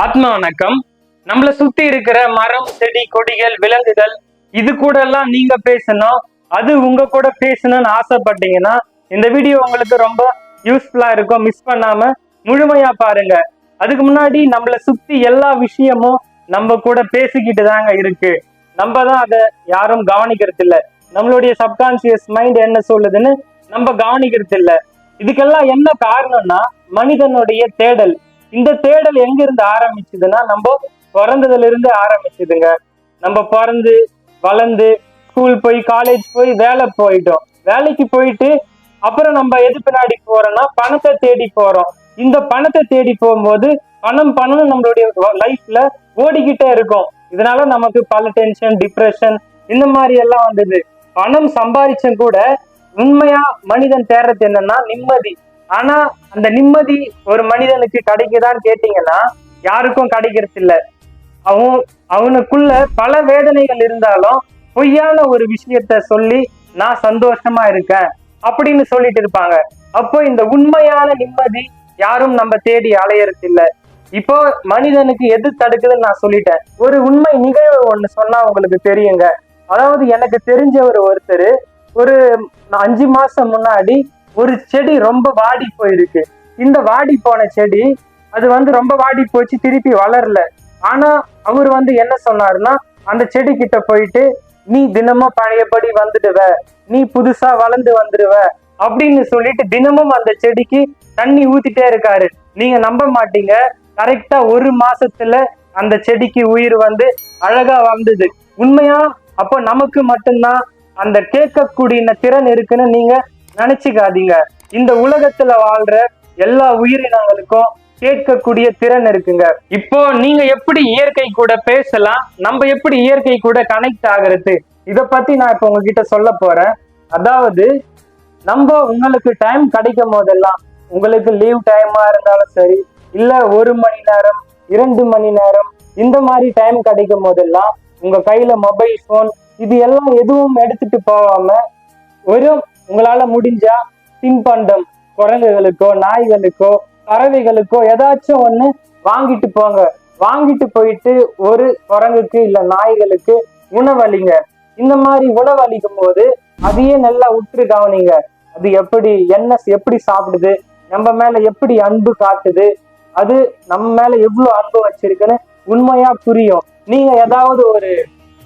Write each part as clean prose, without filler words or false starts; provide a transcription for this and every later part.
ஆத்மா வணக்கம். நம்மள சுத்தி இருக்கிற மரம், செடி, கொடிகள், விலங்குகள் இது கூட எல்லாம் நீங்க பேசணும், அது உங்க கூட பேசணும்னு ஆசைப்பட்டீங்கன்னா இந்த வீடியோ உங்களுக்கு ரொம்ப யூஸ்ஃபுல்லா இருக்கும். மிஸ் பண்ணாம முழுமையா பாருங்க. அதுக்கு முன்னாடி நம்மள சுத்தி எல்லா விஷயமும் நம்ம கூட பேசிக்கிட்டு தாங்க இருக்கு. நம்ம தான் அதை யாரும் கவனிக்கிறது இல்ல. நம்மளுடைய சப்கான்சியஸ் மைண்ட் என்ன சொல்லுதுன்னு நம்ம கவனிக்கிறது இல்ல. இதுக்கெல்லாம் என்ன காரணம்னா மனிதனுடைய தேடல். இந்த தேடல் எங்க இருந்து ஆரம்பிச்சதுன்னா நம்ம பிறந்ததுல இருந்து ஆரம்பிச்சதுங்க. நம்ம பிறந்து வளர்ந்து ஸ்கூல் போய் காலேஜ் போய் வேலை போயிட்டோம். வேலைக்கு போயிட்டு அப்புறம் நம்ம எது பின்னாடி போறோம்னா பணத்தை தேடி போறோம். இந்த பணத்தை தேடி போகும்போது பணம் பணம் நம்மளுடைய லைஃப்ல ஓடிக்கிட்டே இருக்கும். இதனால நமக்கு பல டென்ஷன், டிப்ரெஷன் இந்த மாதிரி எல்லாம் வந்தது. பணம் சம்பாதிச்சும் கூட உண்மையா மனிதன் தேடுறது என்னன்னா நிம்மதி. ஆனா அந்த நிம்மதி ஒரு மனிதனுக்கு கிடைக்குதான்னு கேட்டீங்கன்னா யாருக்கும் கிடைக்கிறது இல்ல. அவனுக்குள்ள பல வேதனைகள் இருந்தாலும் பொய்யான ஒரு விஷயத்த சொல்லி நான் சந்தோஷமா இருக்கேன் அப்படின்னு சொல்லிட்டு இருப்பாங்க. அப்போ இந்த உண்மையான நிம்மதி யாரும் நம்ம தேடி அலையறது இல்ல. இப்போ மனிதனுக்கு எது தடுக்குதுன்னு நான் சொல்லிட்டேன். ஒரு உண்மை நிகழ்வு ஒண்ணு சொன்னா உங்களுக்கு தெரியுங்க. அதாவது எனக்கு தெரிஞ்ச ஒருத்தர் ஒரு 5 மாசம் முன்னாடி ஒரு செடி ரொம்ப வாடி போயிருக்கு. இந்த வாடி போன செடி அது ரொம்ப வாடி போச்சு, திருப்பி வளரல. ஆனா அவர் என்ன சொன்னாருன்னா அந்த செடி கிட்ட போயிட்டு நீ தினமும் பழையபடி வந்துடுவ, நீ புதுசா வளர்ந்து வந்துடுவ அப்படின்னு சொல்லிட்டு தினமும் அந்த செடிக்கு தண்ணி ஊத்திட்டே இருக்காரு. நீங்க நம்ப மாட்டீங்க, கரெக்டா 1 மாசத்துல அந்த செடிக்கு உயிர் அழகா வந்தது. உண்மையா அப்போ நமக்கு மட்டும்தான் அந்த கேட்கக்கூடிய திறன் இருக்குன்னு நீங்க நினைச்சுக்காதீங்க. இந்த உலகத்துல வாழ்ற எல்லா உயிரினங்களுக்கும் கேட்கக்கூடிய திறன் இருக்குங்க. இப்போ நீங்க எப்படி இயற்கை கூட பேசலாம், நம்ம எப்படி இயற்கை கூட கனெக்ட் ஆகுறது, இத பத்தி நான் இப்ப உங்ககிட்ட சொல்ல போறேன். அதாவது உங்களுக்கு டைம் கிடைக்கும் போதெல்லாம், உங்களுக்கு லீவ் டைமா இருந்தாலும் சரி, இல்ல 1 மணி நேரம் 2 மணி நேரம் இந்த மாதிரி டைம் கிடைக்கும் போதெல்லாம் உங்க கையில மொபைல் போன் இது எல்லாம் எதுவும் எடுத்துட்டு போகாம உங்களால முடிஞ்சா தின்பண்டம் குரங்குகளுக்கோ நாய்களுக்கோ பறவைகளுக்கோ ஏதாச்சும் ஒண்ணு வாங்கிட்டு போங்க. வாங்கிட்டு போயிட்டு ஒரு குரங்குக்கு இல்ல நாய்களுக்கு உணவளிங்க. இந்த மாதிரி உணவளிக்கும் போது அதையே நல்லா உற்று கவனிங்க. அது எப்படி சாப்பிடுது, நம்ம மேல எப்படி அன்பு காட்டுது, அது நம்ம மேல எவ்வளவு அன்பு வச்சிருக்குன்னு உண்மையா புரியும். நீங்க ஏதாவது ஒரு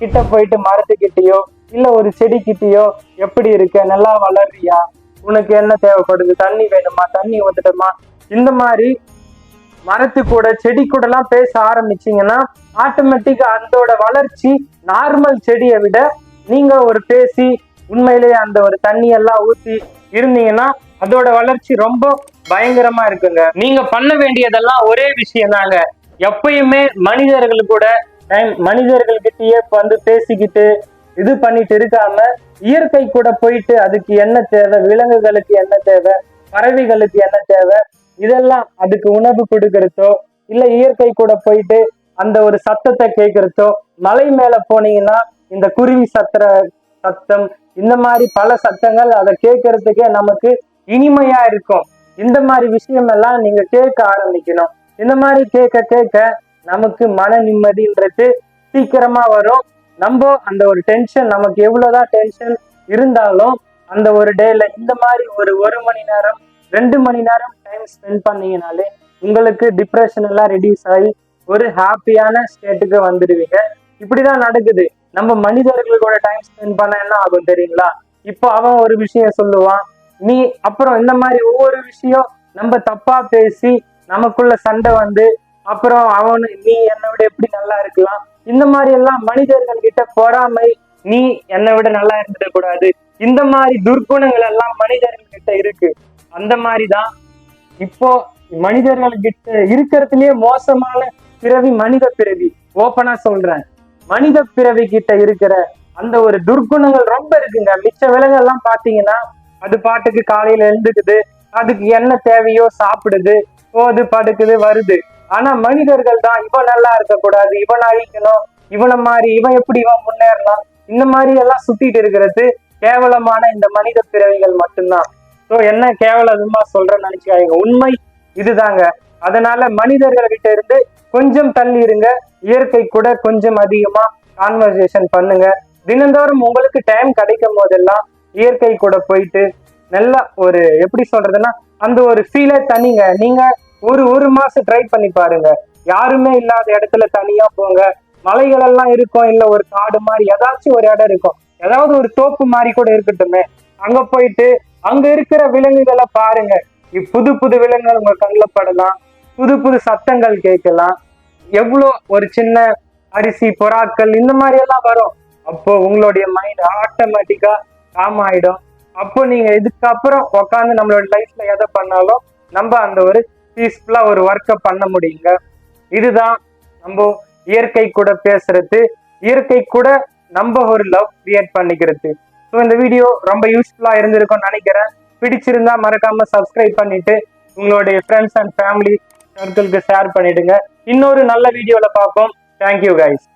கிட்ட போயிட்டு மரத்துக்கிட்டயோ இல்ல ஒரு செடி கிட்டயோ எப்படி இருக்க, நல்லா வளர்றியா, உனக்கு என்ன தேவைப்படுது, தண்ணி வேணுமா, தண்ணி வந்துடுமா, இந்த மாதிரி மரத்து கூட செடி கூட எல்லாம் பேச ஆரம்பிச்சீங்கன்னா ஆட்டோமேட்டிக்கா அதோட வளர்ச்சி நார்மல் செடியை விட நீங்க ஒரு பேசி உண்மையிலேயே அந்த ஒரு தண்ணி எல்லாம் ஊத்தி இருந்தீங்கன்னா அதோட வளர்ச்சி ரொம்ப பயங்கரமா இருக்குங்க. நீங்க பண்ண வேண்டியதெல்லாம் ஒரே விஷயம் தாங்க. எப்பயுமே மனிதர்கள் கூட மனிதர்கள்கிட்டயே பேசிக்கிட்டு இது பண்ணிட்டு இருக்காம இயற்கை கூட போயிட்டு அதுக்கு என்ன தேவை, விலங்குகளுக்கு என்ன தேவை, பறவைகளுக்கு என்ன தேவை, இதெல்லாம் அதுக்கு உணவு கொடுக்கறதோ இல்ல இயற்கை கூட போயிட்டு அந்த ஒரு சத்தத்தை கேட்கறதோ. மலை மேல போனீங்கன்னா இந்த குருவி சத்தம் இந்த மாதிரி பல சத்தங்கள் அதை கேட்கறதுக்கே நமக்கு இனிமையா இருக்கும். இந்த மாதிரி விஷயம் எல்லாம் நீங்க கேட்க ஆரம்பிக்கணும். இந்த மாதிரி கேட்க கேட்க நமக்கு மன நிம்மதின்றது சீக்கிரமா வரும். நம்ம அந்த ஒரு டென்ஷன், நமக்கு எவ்வளவுதான் டென்ஷன் இருந்தாலும் அந்த ஒரு டேல இந்த மாதிரி ஒரு மணி நேரம் 2 மணி நேரம் டைம் ஸ்பெண்ட் பண்ணீங்கனாலே உங்களுக்கு டிப்ரெஷன் எல்லாம் ரெடியூஸ் ஆகி ஒரு ஹாப்பியான ஸ்டேட்டுக்கு வந்துடுவீங்க. இப்படிதான் நடக்குது. நம்ம மனிதர்களோட டைம் ஸ்பெண்ட் பண்ண என்ன ஆகும் தெரியுங்களா? இப்போ அவன் ஒரு விஷயம் சொல்லுவான், நீ அப்புறம் இந்த மாதிரி ஒவ்வொரு விஷயம் நம்ம தப்பா பேசி நமக்குள்ள சண்டை அப்புறம் நீ என்னை விட எப்படி நல்லா இருக்கலாம், இந்த மாதிரி எல்லாம் மனிதர்கள் கிட்ட பொறாமை, நீ என்னை விட நல்லா இருந்துட கூடாது, இந்த மாதிரி துர்க்குணங்கள் எல்லாம் மனிதர்கள் கிட்ட இருக்கு. அந்த மாதிரிதான் இப்போ மனிதர்கள் கிட்ட இருக்கிறதுலயே மோசமான பிறவி மனித பிறவி. ஓப்பனா சொல்றேன், மனித பிறவி கிட்ட இருக்கிற அந்த ஒரு துர்க்குணங்கள் ரொம்ப இருக்குங்க. மிச்ச விலங்குகள் எல்லாம் பாத்தீங்கன்னா அது பாட்டுக்கு காலையில எழுந்துக்குது, அதுக்கு என்ன தேவையோ சாப்பிடுது, போது படுக்குது வருது. ஆனா மனிதர்கள் தான் இவன் நல்லா இருக்கக்கூடாது, இவன் அழிக்கணும், இவன் எப்படி முன்னேறலாம், இந்த மாதிரி எல்லாம் சுத்திட்டு இருக்கிறது கேவலமான இந்த மனித பிறவிகள் மட்டும்தான். ஸோ என்ன கேவலமா சொல்றேன்னு நினைச்சுக்காதீங்க. உண்மை இதுதாங்க. அதனால மனிதர்கள்கிட்ட இருந்து கொஞ்சம் தள்ளி இருங்க. இயற்கை கூட கொஞ்சம் அதிகமா கான்வர்சேஷன் பண்ணுங்க. தினந்தோறும் உங்களுக்கு டைம் கிடைக்கும் போதெல்லாம் இயற்கை கூட போயிட்டு நல்ல ஒரு எப்படி சொல்றதுன்னா அந்த ஒரு ஃபீலை தனிங்க. நீங்க ஒரு மாசம் ட்ரை பண்ணி பாருங்க. யாருமே இல்லாத இடத்துல தனியா போங்க. மலைகள் எல்லாம் இருக்கும், இல்ல ஒரு காடு மாதிரி ஏதாச்சும் ஒரு இடம் இருக்கும், ஏதாவது ஒரு தோப்பு மாதிரி கூட இருக்கட்டுமே, அங்க போயிட்டு அங்க இருக்கிற விலங்குகளை பாருங்க. புது புது விலங்குகள் உங்க கண்ணில் படலாம், புது புது சத்தங்கள் கேட்கலாம். எவ்வளோ ஒரு சின்ன அரிசி புறாக்கள் இந்த மாதிரி எல்லாம் வரும். அப்போ உங்களுடைய மைண்ட் ஆட்டோமேட்டிக்கா காம் ஆயிடும். அப்போ நீங்க இதுக்கப்புறம் உட்காந்து நம்மளோட லைஃப்ல எதை பண்ணாலும் நம்ம அந்த ஒரு பீஸ்ஃபுல்லா ஒரு ஒர்க்கை பண்ண முடியுங்க. இதுதான் நம்ம இயற்கை கூட பேசுறது, இயற்கை கூட நம்ம ஒரு லவ் கிரியேட் பண்ணிக்கிறது. ஸோ இந்த வீடியோ ரொம்ப யூஸ்ஃபுல்லா இருந்திருக்கும்னு நினைக்கிறேன். பிடிச்சிருந்தா மறக்காம சப்ஸ்கிரைப் பண்ணிட்டு உங்களுடைய ஃப்ரெண்ட்ஸ் அண்ட் ஃபேமிலி சர்க்கிளுக்கு ஷேர் பண்ணிடுங்க. இன்னொரு நல்ல வீடியோல பார்ப்போம். Thank you guys.